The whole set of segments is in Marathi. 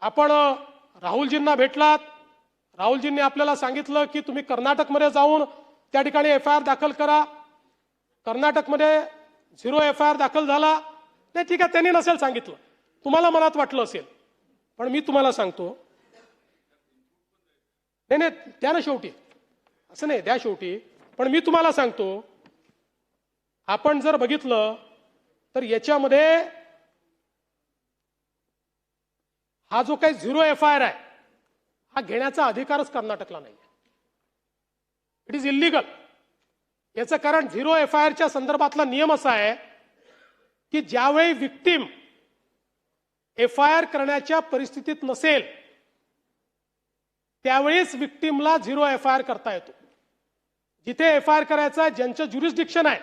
आपण राहुलजींना भेटलात, राहुलजींनी आपल्याला सांगितलं की तुम्ही कर्नाटकमध्ये जाऊन त्या ठिकाणी एफआयआर दाखल करा. कर्नाटकमध्ये 0 एफआयआर दाखल झाला. नाही ठीक आहे, त्यांनी नसेल सांगितलं, तुम्हाला मनात वाटलं असेल, पण मी तुम्हाला सांगतो, नाही नाही द्या ना शेवटी, असं नाही, द्या शेवटी. पण मी तुम्हाला सांगतो, आपण जर बघितलं तर याच्यामध्ये हा जो काही 0 एफआयआर आहे हा घेण्याचा अधिकारच कर्नाटकला नाही. It is illegal. याचं कारण 0 एफआयआरच्या संदर्भातला नियम असा आहे की ज्यावेळी विक्टिम एफआयआर करण्याच्या परिस्थितीत नसेल त्यावेळीच विक्टिमला 0 एफआयआर करता येतो. जिथे एफआयआर करायचा ज्यांचं ज्युरिस्डिक्शन आहे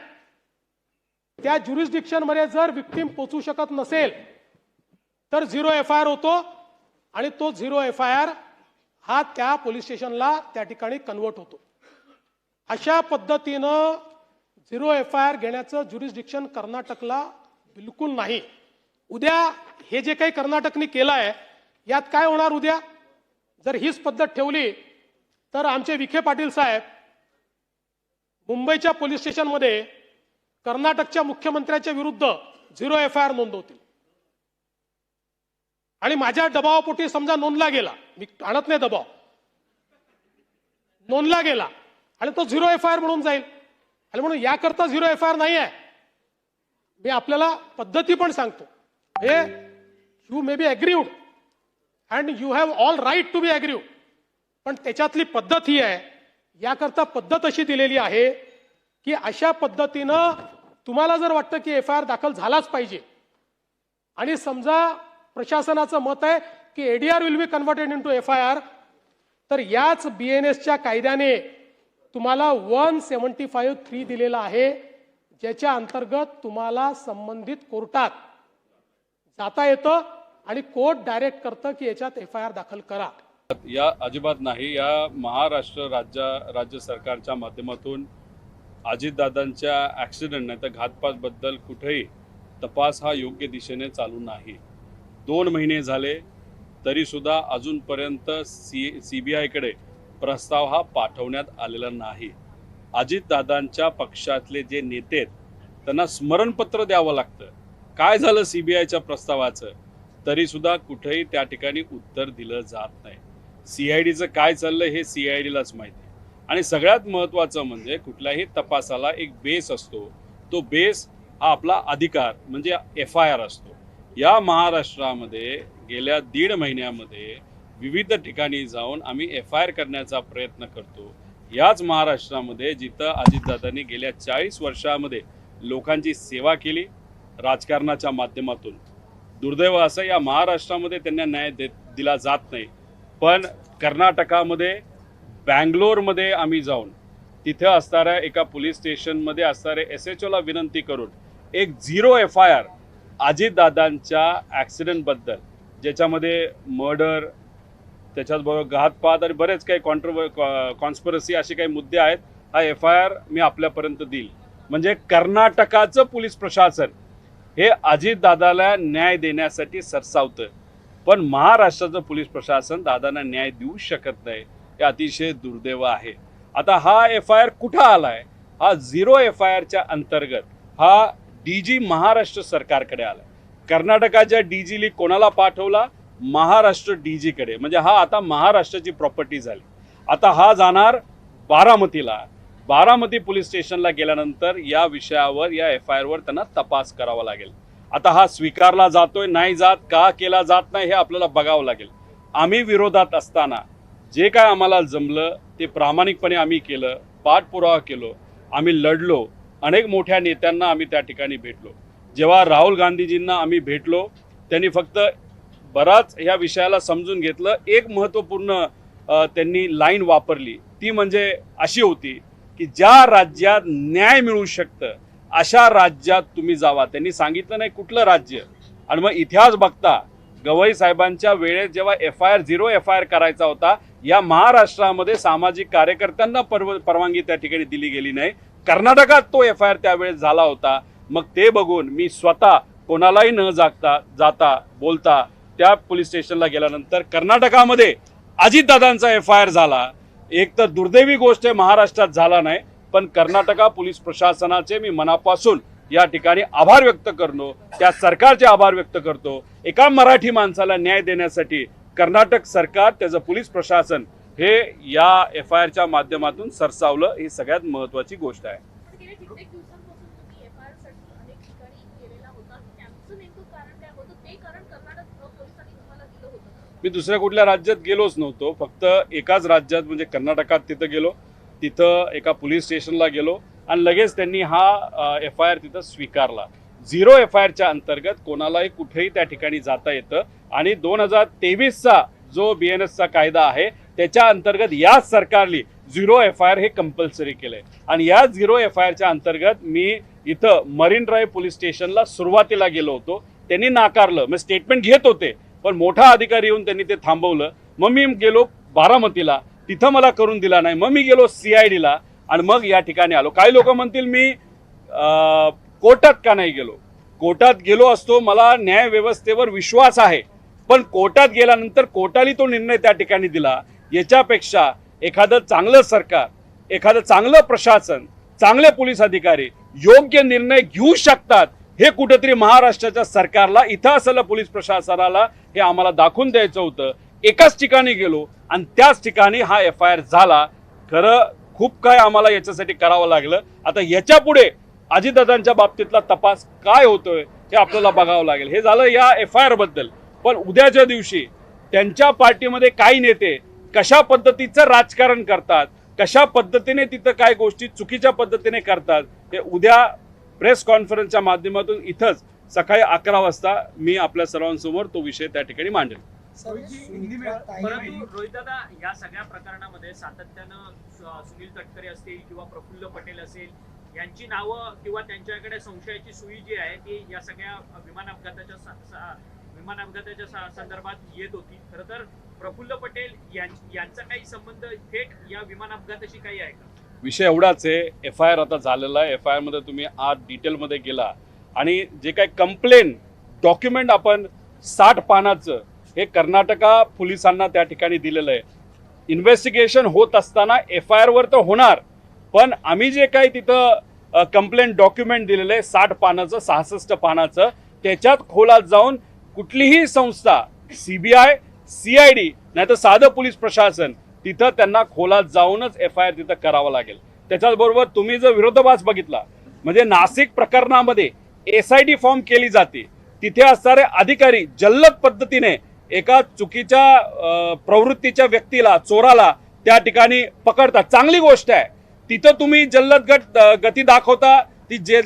त्या ज्युरिस्डिक्शन मध्ये जर विक्टिम पोहोचू शकत नसेल तर 0 एफआयआर होतो आणि तो 0 एफआयआर हा त्या पोलीस स्टेशनला त्या ठिकाणी कन्वर्ट होतो. अशा पद्धतीनं 0 एफआयआर घेण्याचं ज्युरिस्डिक्शन कर्नाटकला बिलकुल नाही. उद्या हे जे काही कर्नाटकने केलं आहे यात काय होणार? उद्या जर हीच पद्धत ठेवली तर आमचे विखे पाटील साहेब मुंबईच्या पोलीस स्टेशनमध्ये कर्नाटकच्या मुख्यमंत्र्याच्या विरुद्ध 0 एफआयआर नोंदवतील. आणि माझ्या दबावापोटी समजा नोंदला गेला, मी आणत नाही दबाव, नोंदला गेला आणि तो 0 एफआयआर म्हणून जाईल. आणि म्हणून याकरता 0 एफआयआर नाही आहे. मी आपल्याला पद्धती पण सांगतो. हे you may be aggrieved and you have all right to be aggrieved, पण त्याच्यातली पद्धत ही आहे, याकरता पद्धत अशी दिलेली आहे की अशा पद्धतीनं तुम्हाला जर वाटतं की एफआयआर दाखल झालाच पाहिजे आणि समजा प्रशासनाचं मत आहे की ADR will be converted into FIR, तर याच बीएनएसच्या कायद्याने तुम्हाला 175(3) दिलेला आहे, ज्याच्या अंतर्गत तुम्हाला संबंधित कोर्टात जाता येतं आणि कोर्ट डायरेक्ट करतं की याच्यात एफआयआर दाखल करा. या अजिबात नाही. या महाराष्ट्र राज्य सरकारच्या माध्यमातून अजितदादांच्या ॲक्सिडेंट नाही तर घातपातबद्दल कुठेही तपास हा योग्य दिशेने चालू नाही. 2 महिने झाले तरीसुद्धा अजूनपर्यंत CBIकडे प्रस्ताव हा पाठवण्यात आलेला नाही. अजितदादांच्या पक्षातले जे नेते आहेत त्यांना स्मरणपत्र द्यावं लागतं, काय झालं CBIच्या प्रस्तावाचं, तरीसुद्धा कुठेही त्या ठिकाणी उत्तर दिलं जात नाही. CIDचं काय चाललं हे CIDलाच माहिती. आणि सगळ्यात महत्त्वाचं म्हणजे कुठल्याही तपासाला एक बेस असतो, तो बेस हा आपला अधिकार म्हणजे एफआयआर असतो. या महाराष्ट्रामध्ये गेल्या 1.5 महिन्यामध्ये विविध ठिकाणी जाऊन आम्ही एफआयआर करण्याचा प्रयत्न करतो. याच महाराष्ट्रामध्ये जिथं अजितदादांनी गेल्या 40 वर्षामध्ये लोकांची सेवा केली राजकारणाच्या माध्यमातून, दुर्दैव असं या महाराष्ट्रामध्ये त्यांना न्याय दिला जात नाही. पण कर्नाटकामध्ये, बँगलोरमध्ये आम्ही जाऊन तिथे असणाऱ्या एका पोलीस स्टेशनमध्ये असणारे SHOला विनंती करून एक 0 एफआयआर अजितदादांच्या ॲक्सिडेंटबद्दल, ज्याच्यामध्ये मर्डर, त्याच्याचबरोबर घातपात आणि बरेच काही कॉन्स्पिरसी असे काही मुद्दे आहेत, हा एफआयआर मी आपल्यापर्यंत देईल. म्हणजे कर्नाटकाचं पोलीस प्रशासन हे अजितदादाला न्याय देण्यासाठी सरसावतं, पण महाराष्ट्राचं पोलीस प्रशासन दादांना न्याय देऊ शकत नाही. हे अतिशय दुर्दैव आहे. आता हा एफआयआर कुठं आलाय? हा 0 एफआयआरच्या अंतर्गत हा DG महाराष्ट्र सरकारकडे आलाय. कर्नाटकाच्या DGली कोणाला पाठवला? महाराष्ट्र DGकडे. म्हणजे हा आता महाराष्ट्राची प्रॉपर्टी झाली. आता हा जाणार बारामतीला. बारामती पोलीस स्टेशनला गेल्यानंतर या विषयावर, या एफआयआरवर त्यांना तपास करावा लागेल. आता हा स्वीकारला जातोय, नाही जात, का केला जात नाही हे आपल्याला बघावं लागेल. आम्ही विरोधात असताना जे काय आम्हाला जमलं ते प्रामाणिकपणे आम्ही केलं, पाठपुरावा केलो, आम्ही लढलो. अनेक मोठ्या नेत्यांना आम्ही त्या ठिकाणी भेटलो. जेव्हा राहुल गांधीजींना आम्ही भेटलो त्यांनी फक्त बराच ह्या विषयाला समजून घेतलं. एक महत्त्वपूर्ण त्यांनी लाईन वापरली, ती म्हणजे अशी होती की ज्या राज्यात न्याय मिळू शकतं अशा राज्यात तुम्ही जावा. त्यांनी सांगितलं नाही कुठलं राज्य. आणि मग इतिहास बघता गवई साहेबांच्या वेळेत जेव्हा 0 एफआयआर करायचा होता, या महाराष्ट्रामध्ये सामाजिक कार्यकर्त्यांना परवानगी त्या ठिकाणी दिली गेली नाही. कर्नाटकात तो एफआयआर त्यावेळेस झाला होता. मग ते बघून मी स्वतः कोणालाही न जाता बोलता त्या पोलीस स्टेशनला गेल्यानंतर कर्नाटकामध्ये अजितदादांचा FIR झाला. एक तर दुर्दैवी गोष्ट आहे, महाराष्ट्रात झाला नाही, पण कर्नाटका पोलीस प्रशासनाचे मी मनापासून या ठिकाणी आभार व्यक्त करतो, त्या सरकारचे आभार व्यक्त करतो. एका मराठी माणसाला न्याय देण्यासाठी कर्नाटक सरकार, त्याचं पोलीस प्रशासन हे या FIRच्या माध्यमातून सरसावलं, ही सगळ्यात महत्त्वाची गोष्ट आहे. गेल्या कित्येक दिवसांपासून तुम्ही FIR साठी अनेक ठिकाणी गेलेला होता. त्याचं नेमकं कारण काय होतं? ते कारण कर्नाटक पोलिसांनी तुम्हाला दिलं होतं का? मी दुसऱ्या कुठल्या राज्यात गेलोच नव्हतो, फक्त एकाच राज्यात म्हणजे कर्नाटकात तिथं गेलो, तिथं एका पोलीस स्टेशनला गेलो आणि लगेच त्यांनी हा FIR तिथं स्वीकारला. 0 FIRच्या अंतर्गत कोणालाही कुठेही त्या ठिकाणी जाता येतं आणि 2023चा जो BNSचा कायदा आहे त्याच्या अंतर्गत या सरकारने 0 FIR हे कंपल्सरी केलंय आणि या 0 FIRच्या अंतर्गत मी इथं मरीन ड्राईव्ह पोलीस स्टेशनला सुरुवातीला गेलो होतो. त्यांनी नाकारलं, मी स्टेटमेंट घेत होते पण मोठा अधिकारी येऊन त्यांनी ते थांबवलं. मग मी गेलो बारामतीला, तिथं मला करून दिला नाही. मग मी गेलो CIDला आणि मग या ठिकाणी आलो. काही लोक म्हणतील मी कोर्टात का नाही गेलो. कोर्टात गेलो असतो, मला न्याय व्यवस्थेवर विश्वास आहे, पण कोर्टात गेल्यानंतर कोर्टाने तो निर्णय त्या ठिकाणी दिला. याच्यापेक्षा एखादं चांगलं सरकार, एखादं चांगलं प्रशासन, चांगले पोलीस अधिकारी योग्य निर्णय घेऊ शकतात हे कुठेतरी महाराष्ट्राच्या सरकारला, इथं असलेल्या पोलीस प्रशासनाला हे आम्हाला दाखवून द्यायचं होतं. एकाच ठिकाणी गेलो आणि त्याच ठिकाणी हा FIR झाला. खरं खूप काय आम्हाला याच्यासाठी करावं लागलं. आता याच्या पुढे अजितदादांच्या बाबतीतला तपास काय होतोय हे आपल्याला बघावं लागेल. हे झालं या FIR बद्दल. पण उद्याच्या दिवशी त्यांच्या पार्टीमध्ये काही नेते कशा पद्धतीचं राजकारण करतात, कशा पद्धतीने तिथं काय गोष्टी चुकीच्या पद्धतीने करतात, हे उद्या प्रेस कॉन्फरन्सच्या माध्यमातून इथंच सकाळी 11 वाजता मी आपल्या सर्वांसमोर तो विषय त्या ठिकाणी मांडेल. परंतु रोहितदादा, या सगळ्या प्रकरणामध्ये सातत्यानं सुनील तटकरे असतील किंवा प्रफुल्ल पटेल असेल यांची नावं किंवा त्यांच्याकडे संशयाची सुई जी आहे ती या सगळ्या विमान अपघाताच्या संदर्भात येत होती. खरं तर प्रफुल्ल पटेल यांचा काही संबंध थेट या विमान अपघाताशी काही आहे का? विषय एवढाच आहे, FIR आता झालेला आहे. FIR मध्ये तुम्ही आज डिटेलमध्ये गेला आणि जे काही कंप्लेंट डॉक्युमेंट आपण 60 पानाचं हे कर्नाटका पोलिसांना त्या ठिकाणी दिलेलं आहे. इन्व्हेस्टिगेशन होत असताना FIR वर तर होणार, पण आम्ही जे काही तिथं कंप्लेंट डॉक्युमेंट दिलेलं आहे 60 पानाचं 66 पानाचं, त्याच्यात खोलात जाऊन कुठलीही संस्था CBI CID नाही तर साधं पोलीस प्रशासन तिथं त्यांना खोलात जाऊनच FIR तिथं करावं लागेल. त्याच्याचबरोबर तुम्ही जर विरोधाभास बघितला म्हणजे नाशिक प्रकरणामध्ये SIT फॉर्म केली जाते, तिथे असणारे अधिकारी जल्लद पद्धतीने एका चुकीच्या प्रवृत्तीच्या व्यक्तीला, चोराला त्या ठिकाणी पकडतात. चांगली गोष्ट आहे, तिथं तुम्ही जल्लद गती दाखवता, ती जे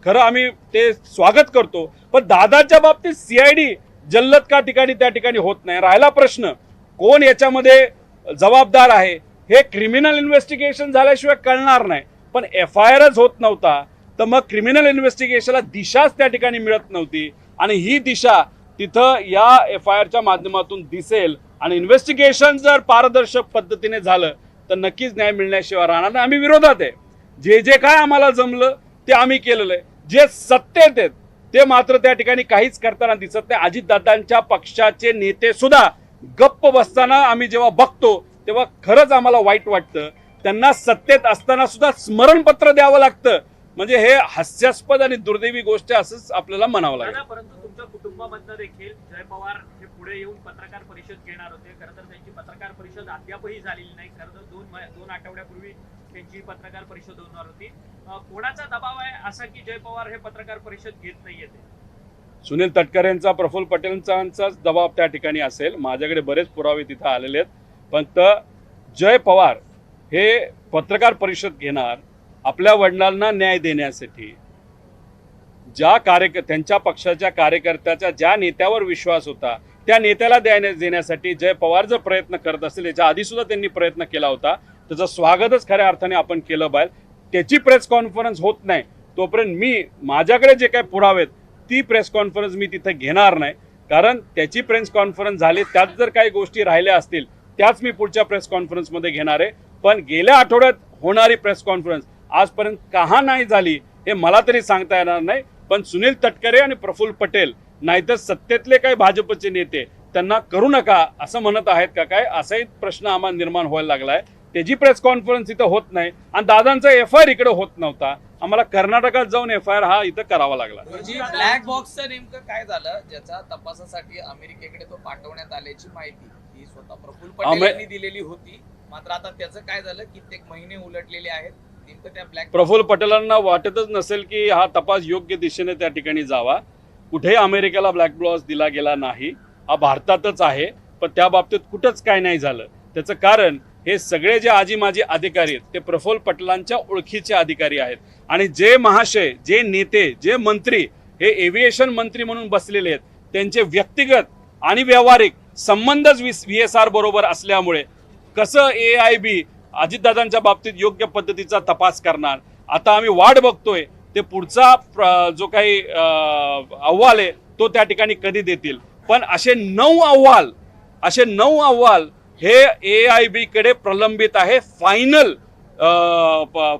खरं आम्ही ते स्वागत करतो. पण दादाच्या बाबतीत CID जल्लद का ठिकाणी त्या ठिकाणी होत नाही. राहिला प्रश्न कोण याच्यामध्ये जबाबदार आहे, हे क्रिमिनल इन्व्हेस्टिगेशन झाल्याशिवाय कळणार नाही. पण FIRच होत नव्हता तर मग क्रिमिनल इन्व्हेस्टिगेशनला दिशाच त्या ठिकाणी मिळत नव्हती आणि ही दिशा तिथं या FIRच्या माध्यमातून दिसेल आणि इन्व्हेस्टिगेशन जर पारदर्शक पद्धतीने झालं तर नक्कीच न्याय मिळण्याशिवाय राहणार नाही. आम्ही विरोधात आहे. जे काय आम्हाला जमलं ते आम्ही केलेलं आहे. जे सत्तेत आहेत ते मात्र त्या ठिकाणी काहीच करताना दिसत नाही. अजितदादांच्या पक्षाचे नेते सुद्धा गप्प बसताना आम्ही जेव्हा बघतो तेव्हा खरंच आम्हाला वाईट वाटतं. त्यांना सत्तेत असताना सुद्धा स्मरणपत्र द्यावं लागतं, म्हणजे हे हास्यास्पद आणि दुर्दैवी गोष्ट असंच आपल्याला म्हणावं लागेल. परंतु तुमच्या कुटुंबामधनं देखील जय पवार हे पुढे येऊन पत्रकार परिषद घेणार होते. खरं तर त्यांची पत्रकार परिषद अद्यापही झालेली नाही. खरं तर दोन आठवड्यापूर्वी त्यांची पत्रकार परिषद होणार होती. कोणाचा दबाव आहे असा की जय पवार हे पत्रकार परिषद घेत नाहीये? सुनील तटकरेंचा, प्रफुल्ल पटेलांचाच दबाव त्या ठिकाणी असेल. माझ्याकडे बरेच पुरावे तिथं आलेले आहेत. फक्त जय पवार हे पत्रकार परिषद घेणार आपल्या वडिलांना न्याय देण्यासाठी. त्यांच्या पक्षाच्या कार्यकर्त्याच्या ज्या नेत्यावर विश्वास होता त्या नेत्याला देण्यासाठी जय पवार जर प्रयत्न करत असेल, याच्या आधी सुद्धा त्यांनी प्रयत्न केला होता, त्याचं स्वागतच खऱ्या अर्थाने आपण केलं पाहिजे. त्याची प्रेस कॉन्फरन्स होत नाही तोपर्यंत मी माझ्याकडे जे काही पुरावे आहेत ती प्रेस कॉन्फरन्स मी तिथे घेणार नाही. कारण त्याची प्रेस कॉन्फरन्स झाली, त्यात जर काही गोष्टी राहिल्या असतील त्याच मी पुढच्या प्रेस कॉन्फरन्समध्ये घेणार आहे. पण गेल्या आठवड्यात होणारी प्रेस कॉन्फरन्स आजपर्यंत का नाही झाली हे मला तरी सांगता येणार नाही. पण सुनील तटकरे आणि प्रफुल्ल पटेल नाहीतर सत्तेतले काही भाजपचे नेते त्यांना करू नका असं म्हणत आहेत का काय, असाही प्रश्न आम्हाला निर्माण व्हायला लागलाय. त्याची प्रेस कॉन्फरन्स इथं होत नाही आणि दादांचा FIR इकडे होत नव्हता. आम्हाला कर्नाटकात जाऊन FIR हा इथं करावा लागला. ब्लॅक बॉक्सचं नेमकं काय झालं ज्याचा तपासासाठी अमेरिकेकडे तो पाठवण्यात आल्याची माहिती ही स्वतः प्रफुल्ल पटेल यांनी दिलेली होती. मात्र आता त्याचं काय झालं, कित्येक महिने उलटलेले आहेत. नेमकं त्या ब्लॅक प्रफुल्ल पटेलांना वाटतच नसेल की हा तपास योग्य दिशेने त्या ठिकाणी जावा. कुठेही अमेरिकेला ब्लॅक बॉक्स दिला गेला नाही, हा भारतातच आहे. पण त्या बाबतीत कुठंच काय नाही झालं. त्याचं कारण हे सगळे जे आजी माजी अधिकारी आहेत ते प्रफुल्ल पटेलांच्या ओळखीचे अधिकारी आहेत. आणि जे महाशय, जे नेते, जे मंत्री हे एव्हिएशन मंत्री म्हणून बसलेले आहेत, त्यांचे व्यक्तिगत आणि व्यावहारिक संबंधच VSR बरोबर असल्यामुळे कसं AIB अजितदादांच्या बाबतीत योग्य पद्धतीचा तपास करणार. आता आम्ही वाट बघतोय ते पुढचा जो काही अहवाल आहे तो त्या ठिकाणी कधी देतील. पण असे 9 अहवाल हे AIB कडे प्रलंबित आहे फायनल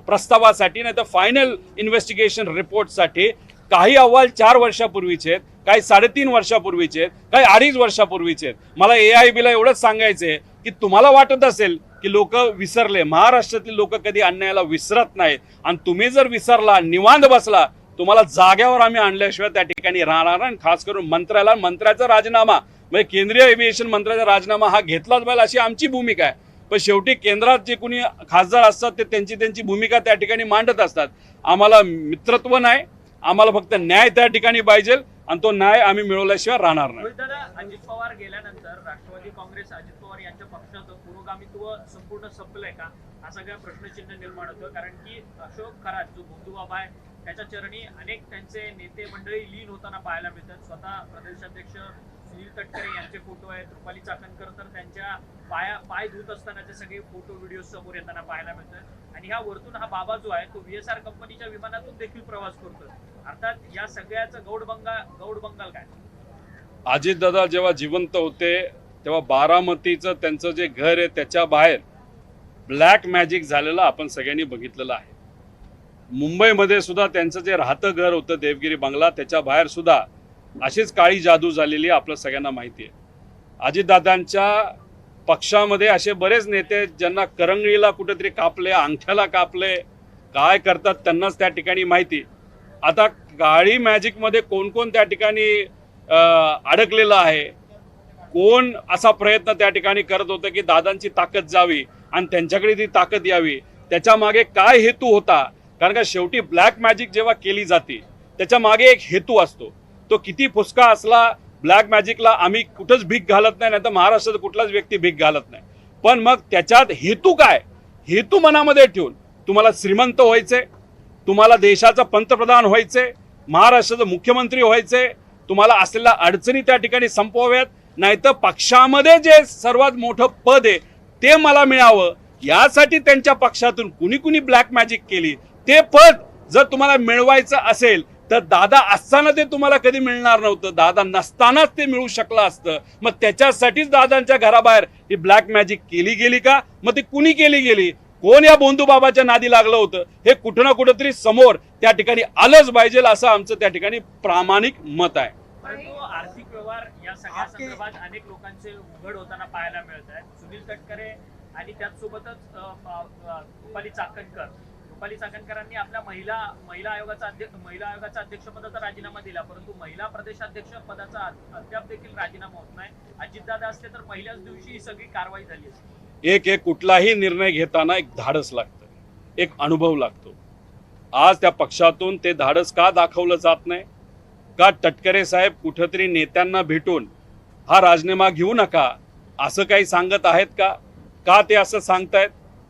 प्रस्तावासाठी, नाही तर फायनल इन्व्हेस्टिगेशन रिपोर्टसाठी. काही अहवाल 4 वर्षापूर्वीचे आहेत, काही 3.5 वर्षापूर्वीचे आहेत, काही 2.5 वर्षापूर्वीचे आहेत. मला AIBला एवढंच सांगायचं आहे की तुम्हाला वाटत असेल की लोक विसरले, महाराष्ट्रातील लोक कधी अन्यायाला विसरत नाहीत. आणि तुम्ही जर विसरला, निवांत बसला, तुम्हाला जाग्यावर आम्ही आणल्याशिवाय त्या ठिकाणी राहणार. आणि खास करून मंत्र्याचा राजीनामा म्हणजे केंद्रीय एव्हिएशन मंत्र्याचा राजीनामा हा घेतलाच पाहिजे अशी आमची भूमिका आहे. पण शेवटी केंद्रात जे कोणी खासदार असतात ते त्यांची भूमिका त्या ठिकाणी मांडत असतात. आम्हाला मित्रत्व नाही, आम्हाला फक्त न्याय त्या ठिकाणी पाहिजे आणि तो न्याय आम्ही मिळवल्याशिवाय राहणार नाही. रोहितदादा, अजित पवार गेल्यानंतर राष्ट्रवादी काँग्रेस अजित पवार यांच्या पक्षाचं पुरोगामित्व संपूर्ण संपलंय का, हा सगळा प्रश्नचिन्ह निर्माण होतं. कारण की अशोक खरात जो बंधुबाबा आहे त्याच्या चरणी अनेक त्यांचे नेते मंडळी लीन होताना पाहायला मिळतात. स्वतः प्रदेशाध्यक्ष सुनील तटकरे यांचे फोटो आहेत, रुपाली चाकणकर तर त्यांच्या पाय धुत असतानाचे सगळे फोटो व्हिडिओ समोर येताना पाहायला मिळतात. आणि ह्या वरतून हा बाबा जो आहे तो VSR कंपनीच्या विमानातून देखील प्रवास करतोय. अर्थात या सगळ्याचं गौड बंगाल काय? अजितदादा जेव्हा जिवंत होते तेव्हा बारामतीचं त्यांचं जे घर आहे त्याच्या बाहेर ब्लॅक मॅजिक झालेलं आपण सगळ्यांनी बघितलेलं आहे. मुंबईमध्ये सुद्धा त्यांचं जे राहतं घर होतं देवगिरी बंगला, त्याच्या बाहेर सुद्धा अशीच काळी जादू झालेली आपल्या सगळ्यांना माहिती आहे. अजितदादांच्या पक्षामध्ये असे बरेच नेते आहेत ज्यांना करंगळीला कुठेतरी कापले, अंगठ्याला कापले, काय करतात त्यांनाच त्या ठिकाणी माहिती. आता काळी मॅजिकमध्ये कोण कोण त्या ठिकाणी अडकलेलं आहे, कोण असा प्रयत्न त्या ठिकाणी करत होतं की दादांची ताकद जावी आणि त्यांच्याकडे ती ताकद यावी, त्याच्या मागे काय हेतू होता. कारण का शेवटी ब्लॅक मॅजिक जेव्हा केली जाते त्याच्या मागे एक हेतू असतो. तो किती फुसका असला, ब्लॅक मॅजिकला आम्ही कुठंच भीक घालत नाही, नाही तर महाराष्ट्रात कुठलाच व्यक्ती भीक घालत नाही. पण मग त्याच्यात हेतू काय, हेतू मनामध्ये ठेवून तुम्हाला श्रीमंत व्हायचे, तुम्हाला देशाचा पंतप्रधान व्हायचे, महाराष्ट्राचा मुख्यमंत्री व्हायचे, तुम्हाला असलेल्या अडचणी त्या ठिकाणी संपवाव्यात, नाहीतर पक्षामध्ये जे सर्वात मोठं पद आहे ते मला मिळावं, यासाठी त्यांच्या पक्षातून कुणी कुणी ब्लॅक मॅजिक केली. ते पद जर तुम्हाला मिळवायचं असेल तर दादा असताना ते तुम्हाला कधी मिळणार नव्हतं, दादा नसतानाच ते मिळू शकलं असतं. मग त्याच्यासाठीच दादांच्या घराबाहेर ही ब्लॅक मॅजिक केली गेली का, मग ती कुणी केली गेली, कोण या बंधुबाबाच्या नादी लागलं होतं, हे कुठं ना कुठंतरी समोर त्या ठिकाणी आलंच पाहिजे असं आमचं त्या ठिकाणी प्रामाणिक मत आहे. परंतु आर्थिक व्यवहार या सगळ्या संदर्भात अनेक लोकांचे उघड होताना पाहायला मिळत आहेत. सुनील तटकरे आणि त्याचसोबतच रुपाली चाकणकरांनी आपल्या महिला आयोगाचा अध्यक्षपदाचा राजीनामा दिला, परंतु महिला प्रदेशाध्यक्ष पदाचा अद्याप देखील राजीनामा होत नाही. अजितदादा असते तर पहिल्याच दिवशी ही सगळी कारवाई झाली असती. एक कुठलाही निर्णय घेताना एक धाडस लागतं, एक अनुभव लागतो. आज त्या पक्षातून ते धाडस का दाखवलं जात नाही, का तटकरे साहेब कुठेतरी नेत्यांना भेटून हा राजीनामा घेऊ नका असं काही सांगत आहेत का ते असं सांगतायत.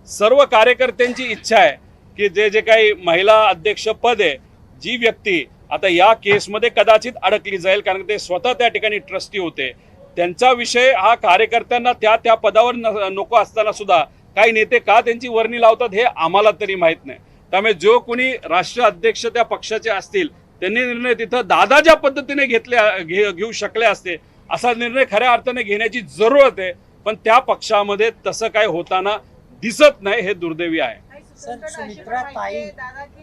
सर्व कार्यकर्त्यांची इच्छा आहे की जे काही महिला अध्यक्ष पद आहे, जी व्यक्ती आता या केसमध्ये कदाचित अडकली जाईल, कारण ते स्वतः त्या ठिकाणी ट्रस्टी होते, त्यांचा विषय हा कार्यकर्त्यांना त्या पदावर नको असताना सुद्धा काही नेते का त्यांची वर्णी लावतात हे आम्हाला तरी माहीत नाही. त्यामुळे जो कोणी राष्ट्रीय अध्यक्ष त्या पक्षाचे असतील त्यांनी निर्णय तिथं दादा ज्या पद्धतीने घेऊ शकले असते असा निर्णय खऱ्या अर्थाने घेण्याची जरूरत आहे. पण त्या पक्षामध्ये तसं काय होताना दिसत नाही, हे दुर्दैवी आहे. सर, सुमित्रा ताई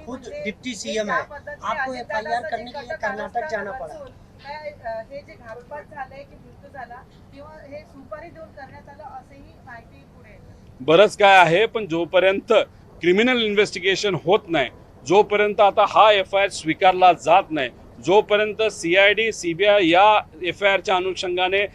खुद डिप्टी CM है, आपको FIR करने के लिए कर्नाटक जाना पड़ा. काय हे जे घातपात झालंय की मृत्यू झाला किंवा हे सुपारी देऊन करण्यात आलं असंही माहिती पुढे येतं. बरंच काय आहे, पण जोपर्यंत क्रिमिनल इन्व्हेस्टिगेशन होत नाही, जोपर्यंत आता हा FIR स्वीकारला जात नाही, जोपर्यंत CID CBI या FIRच्या अनुषंगाने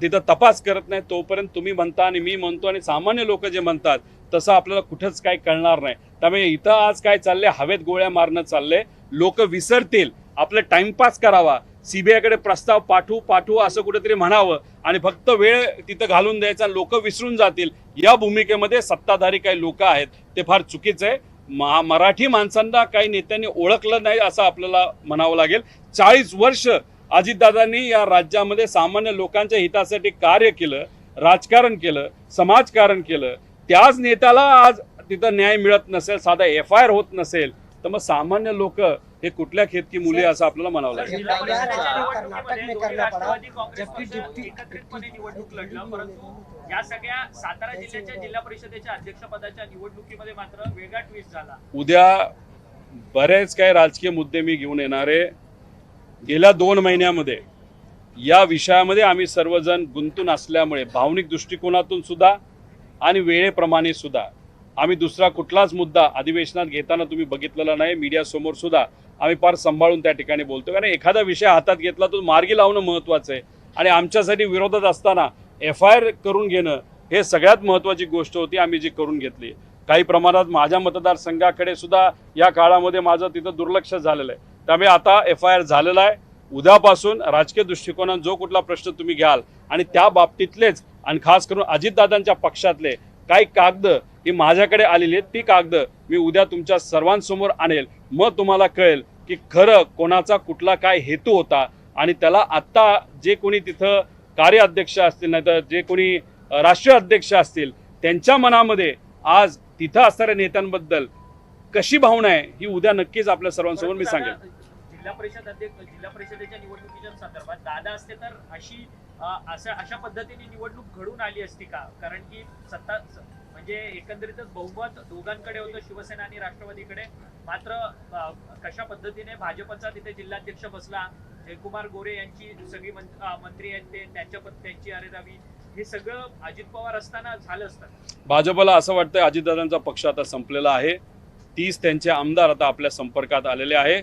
तिथं तपास करत नाही, तोपर्यंत तुम्ही म्हणता आणि मी म्हणतो आणि सामान्य लोक जे म्हणतात तसं आपल्याला कुठंच काही कळणार नाही. त्यामुळे इथं आज काय चाललंय, हवेत गोळ्या मारणं चाललंय. लोक विसरतील, आपलं टाइमपास करावा, CBIकडे प्रस्ताव पाठवू असं कुठेतरी म्हणावं आणि फक्त वेळ तिथं घालून द्यायचा, लोक विसरून जातील. या भूमिकेमध्ये सत्ताधारी काही लोक आहेत, ते फार चुकीचं आहे. मराठी माणसांना काही नेत्यांनी ओळखलं नाही असं आपल्याला म्हणावं लागेल. 40 वर्ष अजितदादांनी या राज्यामध्ये सामान्य लोकांच्या हितासाठी कार्य केलं, राजकारण केलं, समाजकारण केलं. त्याच नेत्याला आज तिथं न्याय मिळत नसेल, साधा FIR होत नसेल, तर मग सामान्य लोक हे कुठल्या खेतकी मुली असं आपल्याला म्हणावं लागेल. जिल्हा परिषदेच्या निवडणुकीमध्ये दोन्ही राष्ट्रवादी काँग्रेस पक्ष एकत्रितपणे निवडणूक लढलं, परंतु या सगळ्या सातारा जिल्ह्याच्या जिल्हा परिषदेच्या अध्यक्षपदाच्या निवडणुकीमध्ये मात्र वेगळा ट्विस्ट झाला. उद्या बरेच काही राजकीय मुद्दे मी घेऊन येणार आहे. गेल्या 2 महिन्यामध्ये या विषयामध्ये आम्ही सर्वजण गुंतून असल्यामुळे भावनिक दृष्टिकोनातून सुद्धा आणि वेळेप्रमाणे सुद्धा आम्ही दुसरा कुठलाच मुद्दा अधिवेशनात घेताना तुम्ही बघितलेला नाही. मीडियासमोर सुद्धा आम्ही फार सांभाळून त्या ठिकाणी बोलतो, कारण एखादा विषय हातात घेतला तो मार्गी लावणं महत्त्वाचं आहे आणि आमच्यासाठी विरोधात असताना FIR करून घेणं हे सगळ्यात महत्त्वाची गोष्ट होती, आम्ही जी करून घेतली. काही प्रमाणात माझ्या मतदारसंघाकडे सुद्धा या काळामध्ये माझं तिथं दुर्लक्ष झालेलं आहे. त्यामुळे आता FIR झालेला आहे. उद्यापासून राजकीय दृष्टिकोनात जो कुठला प्रश्न तुम्ही घ्याल आणि त्या बाबतीतलेच आणि खास करून अजितदादांच्या पक्षातले काही कागद ही माझ्याकडे आलेली आहेत, ती कागद मी उद्या तुमच्या सर्वांसमोर आणेल. मग तुम्हाला कळेल की खरं कोणाचा कुठला काय हेतू होता आणि त्याला आत्ता जे कोणी तिथं कार्याध्यक्ष असतील, नाही तर जे कोणी राष्ट्रीय अध्यक्ष असतील, त्यांच्या मनामध्ये आज तिथं असणाऱ्या नेत्यांबद्दल कशी भावना आहे ही उद्या नक्कीच आपल्या सर्वांसमोर मी सांगेन. जिल्हा परिषदेच्या निवडणुकीच्या संदर्भात दादा असते तर अशा पद्धतीने निवडणूक घडून आली असती का? कारण की सत्ता म्हणजे एकंदरीतच बहुमत दोघांकडे होतं, शिवसेना आणि राष्ट्रवादीकडे. मात्र कशा पद्धतीने भाजपचा तिथे जिल्हाध्यक्ष बसला, जयकुमार गोरे यांची सगळी मंत्री आहेत ते त्यांची अरेरावी, हे सगळं अजित पवार असताना झालं असतं. भाजपला असं वाटतंय अजितदादांचा पक्ष आता संपलेला आहे. 30 त्यांचे आमदार आता आपल्या संपर्कात आलेले आहे.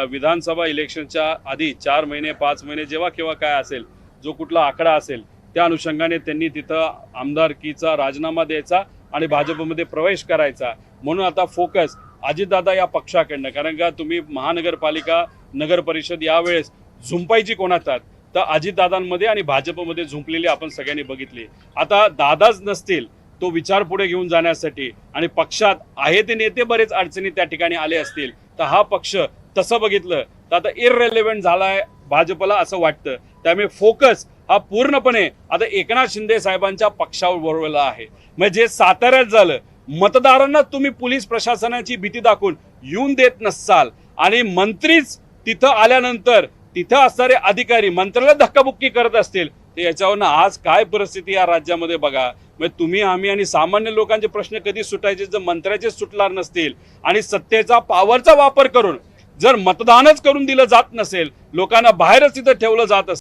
विधानसभा इलेक्शनच्या आधी 4 महिने 5 महिने जेव्हा केव्हा काय असेल, जो कुठला आकडा असेल त्या अनुषंगाने त्यांनी तिथं आमदारकीचा राजीनामा द्यायचा आणि भाजपमध्ये प्रवेश करायचा. म्हणून आता फोकस अजितदादा या पक्षाकडनं, कारण का तुम्ही महानगरपालिका नगर परिषद यावेळेस झुंपायची कोणाचात तर अजितदादांमध्ये आणि भाजपमध्ये झुंपलेली आपण सगळ्यांनी बघितली. आता दादाच नसतील तो विचार पुढे घेऊन जाण्यासाठी आणि पक्षात आहे ते नेते बरेच अडचणी त्या ठिकाणी आले असतील, तर हा पक्ष तसं बघितलं तर आता इररेलेव्हंट झालाय भाजपला असं वाटतं. त्यामुळे फोकस हा पूर्णपणे आता एकनाथ शिंदे साहेबांच्या पक्षावर वळवला आहे. म्हणजे जे साताऱ्यात झालं, मतदारांना तुम्ही पोलीस प्रशासनाची भीती दाखवून येऊन देत नसाल आणि मंत्रीच तिथं आल्यानंतर तिथं असणारे अधिकारी मंत्र्याला धक्काबुक्की करत असतील, तर याच्यावरनं आज काय परिस्थिती या राज्यामध्ये बघा. म्हणजे तुम्ही आम्ही आणि सामान्य लोकांचे प्रश्न कधी सुटायचे जर मंत्र्याचे सुटणार नसतील आणि सत्तेचा पॉवरचा वापर करून जर मतदानच करून दिलं जात नसेल, लोकांना बाहेरच तिथं ठेवलं जात असेल,